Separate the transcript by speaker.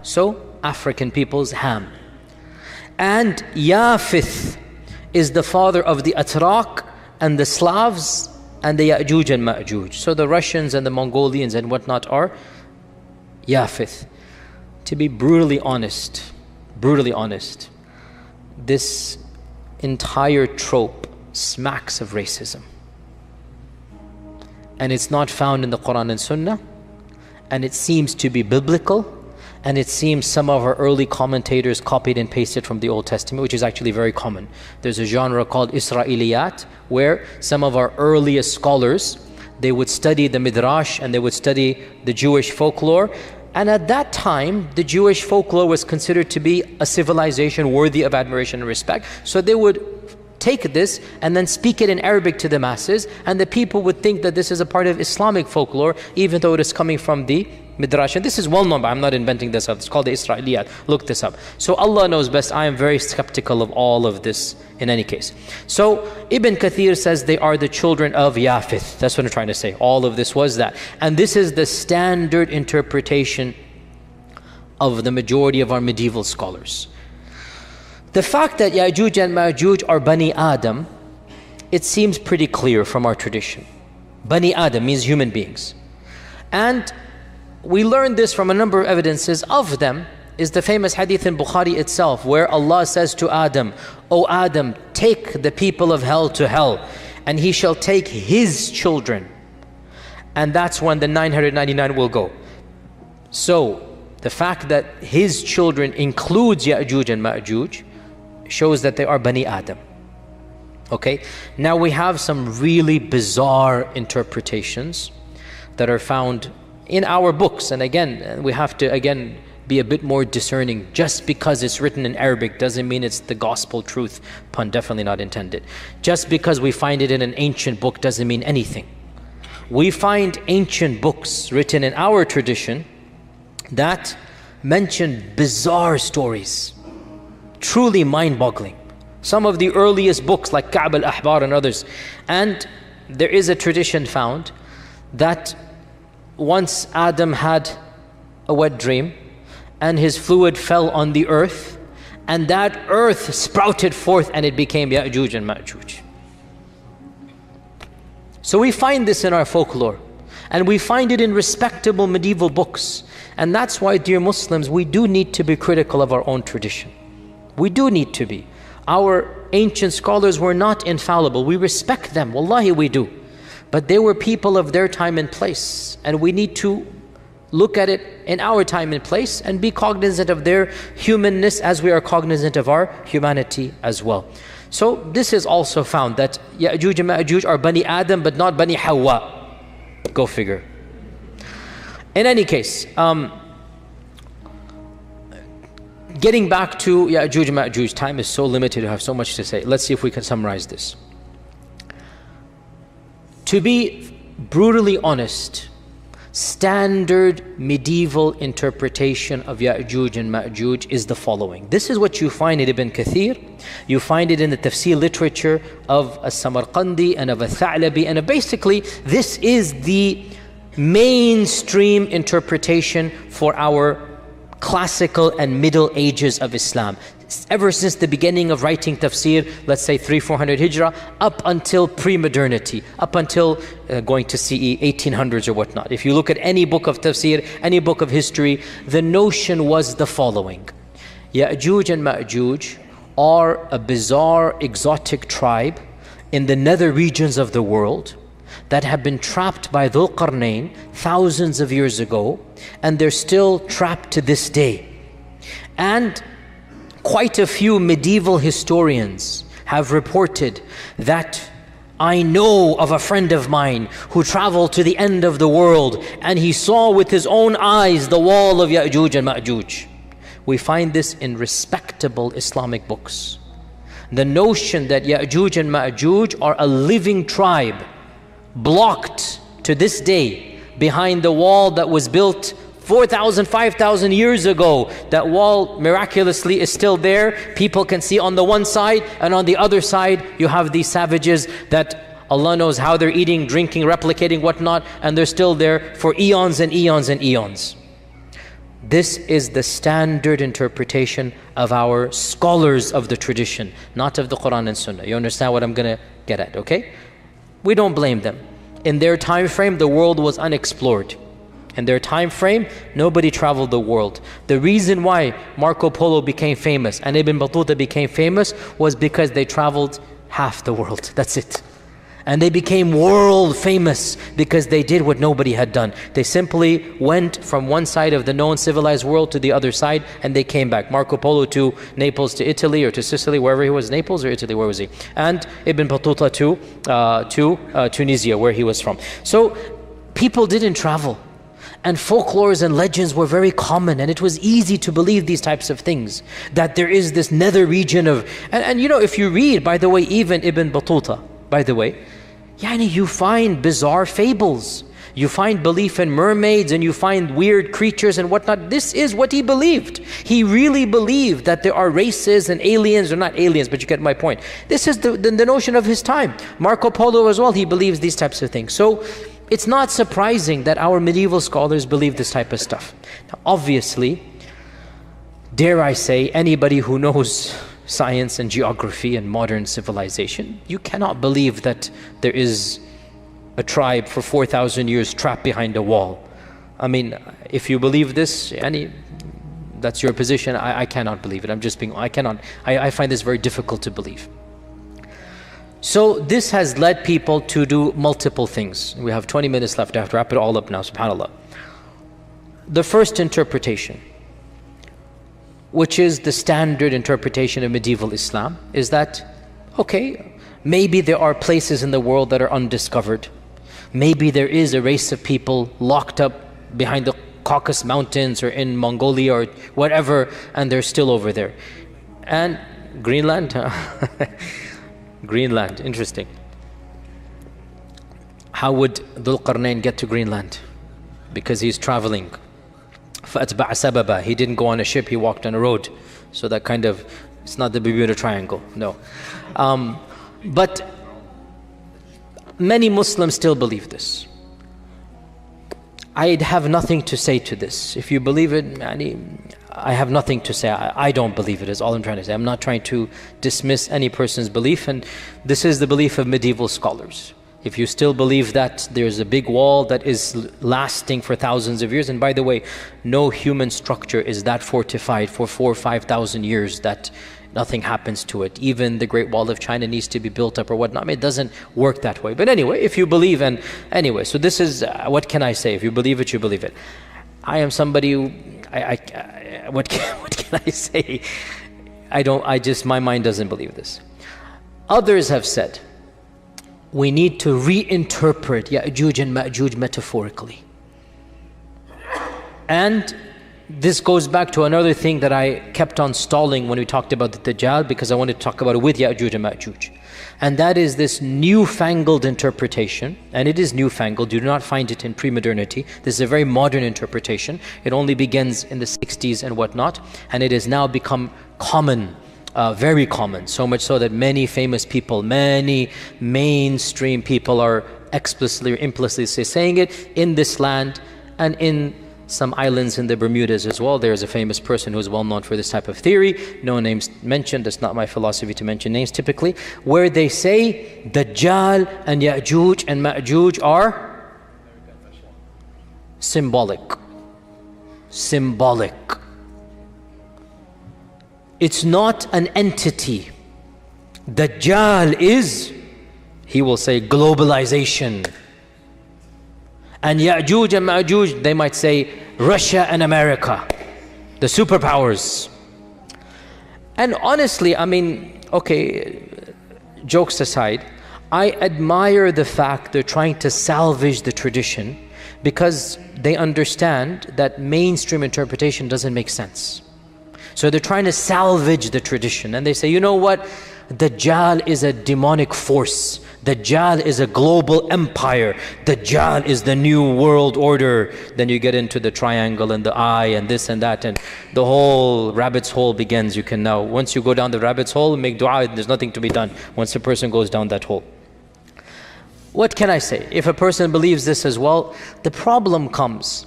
Speaker 1: So African peoples, Ham. And Yafith is the father of the Atrak and the Slavs and the Ya'juj and Ma'juj. So the Russians and the Mongolians and whatnot are Yafith. To be brutally honest, this entire trope smacks of racism. And it's not found in the Quran and Sunnah, and it seems to be biblical, and it seems some of our early commentators copied and pasted from the Old Testament, which is actually very common. There's a genre called Israeliyat, where some of our earliest scholars, they would study the Midrash and they would study the Jewish folklore. And at that time, the Jewish folklore was considered to be a civilization worthy of admiration and respect. So they would take this and then speak it in Arabic to the masses, and the people would think that this is a part of Islamic folklore, even though it is coming from the Midrash. And this is well known, but I'm not inventing this up. It's called the Israeliyat. Look this up. So Allah knows best. I am very skeptical of all of this in any case. So Ibn Kathir says they are the children of Yafith. That's what I'm trying to say. All of this was that. And this is the standard interpretation of the majority of our medieval scholars. The fact that Ya'juj and Ma'juj are Bani Adam, it seems pretty clear from our tradition. Bani Adam means human beings. And we learn this from a number of evidences. Of them is the famous hadith in Bukhari itself, where Allah says to Adam, "O Adam, take the people of hell to hell, and he shall take his children." And that's when the 999 will go. So the fact that his children includes Ya'juj and Ma'juj shows that they are Bani Adam. Okay, now we have some really bizarre interpretations that are found in our books. And again, we have to be a bit more discerning. Just because it's written in Arabic doesn't mean it's the gospel truth. Pun definitely not intended. Just because we find it in an ancient book doesn't mean anything. We find ancient books written in our tradition that mention bizarre stories, truly mind-boggling. Some of the earliest books like Ka'b al-Ahbar and others. And there is a tradition found that once Adam had a wet dream and his fluid fell on the earth, and that earth sprouted forth and it became Ya'juj and Ma'juj. So we find this in our folklore, and we find it in respectable medieval books. And that's why, dear Muslims, we do need to be critical of our own tradition. We do need to be. Our ancient scholars were not infallible. We respect them, wallahi we do. But they were people of their time and place, and we need to look at it in our time and place and be cognizant of their humanness as we are cognizant of our humanity as well. So this is also found that Ya'juj and Ma'juj are Bani Adam but not Bani Hawa. Go figure. In any case, getting back to Ya'juj and Ma'juj, time is so limited, I have so much to say. Let's see if we can summarize this. To be brutally honest, standard medieval interpretation of Ya'juj and Ma'juj is the following. This is what you find in Ibn Kathir. You find it in the tafsir literature of As-Samarqandi and of Al-Tha'labi, and basically this is the mainstream interpretation for our classical and middle ages of Islam. Ever since the beginning of writing tafsir, let's say 300-400 Hijrah, up until pre-modernity, up until going to CE 1800s or whatnot. If you look at any book of tafsir, any book of history, the notion was the following. Ya'juj and Ma'juj are a bizarre, exotic tribe in the nether regions of the world that have been trapped by Dhul Qarnayn thousands of years ago, and they're still trapped to this day. And quite a few medieval historians have reported that I know of a friend of mine who traveled to the end of the world and he saw with his own eyes the wall of Ya'juj and Ma'juj. We find this in respectable Islamic books. The notion that Ya'juj and Ma'juj are a living tribe blocked to this day behind the wall that was built 4,000, 5,000 years ago. That wall miraculously is still there. People can see on the one side, and on the other side you have these savages that Allah knows how they're eating, drinking, replicating, whatnot, and they're still there for eons and eons and eons. This is the standard interpretation of our scholars of the tradition, not of the Quran and Sunnah. You understand what I'm going to get at, okay? We don't blame them. In their time frame, the world was unexplored. In their time frame, nobody traveled the world. The reason why Marco Polo became famous and Ibn Battuta became famous was because they traveled half the world. That's it. And they became world famous because they did what nobody had done. They simply went from one side of the known civilized world to the other side, and they came back. Marco Polo to Naples, to Italy, or to Sicily, wherever he was. Naples or Italy, where was he? And Ibn Battuta to Tunisia, where he was from. So people didn't travel. And folklores and legends were very common, and it was easy to believe these types of things. That there is this nether region of... And you know, if you read, by the way, even Ibn Battuta, by the way, you find bizarre fables. You find belief in mermaids, and you find weird creatures and whatnot. This is what he believed. He really believed that there are races and aliens, or not aliens, but you get my point. This is the notion of his time. Marco Polo as well, he believes these types of things. So it's not surprising that our medieval scholars believe this type of stuff. Now, obviously, dare I say, anybody who knows science and geography and modern civilization, you cannot believe that there is a tribe for 4,000 years trapped behind a wall. I mean, if you believe this, that's your position. I cannot believe it. I find this very difficult to believe. So this has led people to do multiple things. We have 20 minutes left. I have to wrap it all up now, subhanAllah. The first interpretation, which is the standard interpretation of medieval Islam, is that, okay, maybe there are places in the world that are undiscovered. Maybe there is a race of people locked up behind the Caucasus Mountains or in Mongolia or whatever, and they're still over there. And Greenland? Greenland, interesting. How would Dhul Qarnayn get to Greenland? Because he's traveling. فَأَتْبَعَ سَبَبًا. He didn't go on a ship, he walked on a road. So that kind of, it's not the Bermuda Triangle, no. But many Muslims still believe this. I'd have nothing to say to this. If you believe it, I have nothing to say. I don't believe it, is all I'm trying to say. I'm not trying to dismiss any person's belief, and this is the belief of medieval scholars. If you still believe that there's a big wall that is lasting for thousands of years, and by the way, no human structure is that fortified for 4,000 or 5,000 years that nothing happens to it. Even the Great Wall of China needs to be built up or whatnot. I mean, it doesn't work that way. But anyway, if you believe, and anyway, so this is, what can I say? If you believe it, you believe it. I am somebody who, what can I say? My mind doesn't believe this. Others have said, we need to reinterpret Ya'juj and Ma'juj metaphorically. And this goes back to another thing that I kept on stalling when we talked about the Dajjal, because I wanted to talk about it with Ya'juj and Ma'juj. And that is this newfangled interpretation, and it is newfangled. You do not find it in pre-modernity. This is a very modern interpretation. It only begins in the 60s and whatnot, and it has now become common, very common, so much so that many famous people, many mainstream people are explicitly or implicitly saying it in this land and in some islands in the Bermudas as well. There is a famous person who is well known for this type of theory, no names mentioned, it's not my philosophy to mention names typically, where they say Dajjal and Ya'juj and Ma'juj are symbolic. Symbolic. It's not an entity. Dajjal is, he will say, globalization. And Ya'juj and Ma'juj, they might say Russia and America, the superpowers. And honestly, I mean, okay, jokes aside, I admire the fact they're trying to salvage the tradition, because they understand that mainstream interpretation doesn't make sense. So they're trying to salvage the tradition, and they say, you know what? Dajjal is a demonic force. Dajjal is a global empire. Dajjal is the new world order. Then you get into the triangle and the eye and this and that, and the whole rabbit's hole begins. You can now, once you go down the rabbit's hole, make dua, there's nothing to be done once a person goes down that hole. What can I say? If a person believes this as well, the problem comes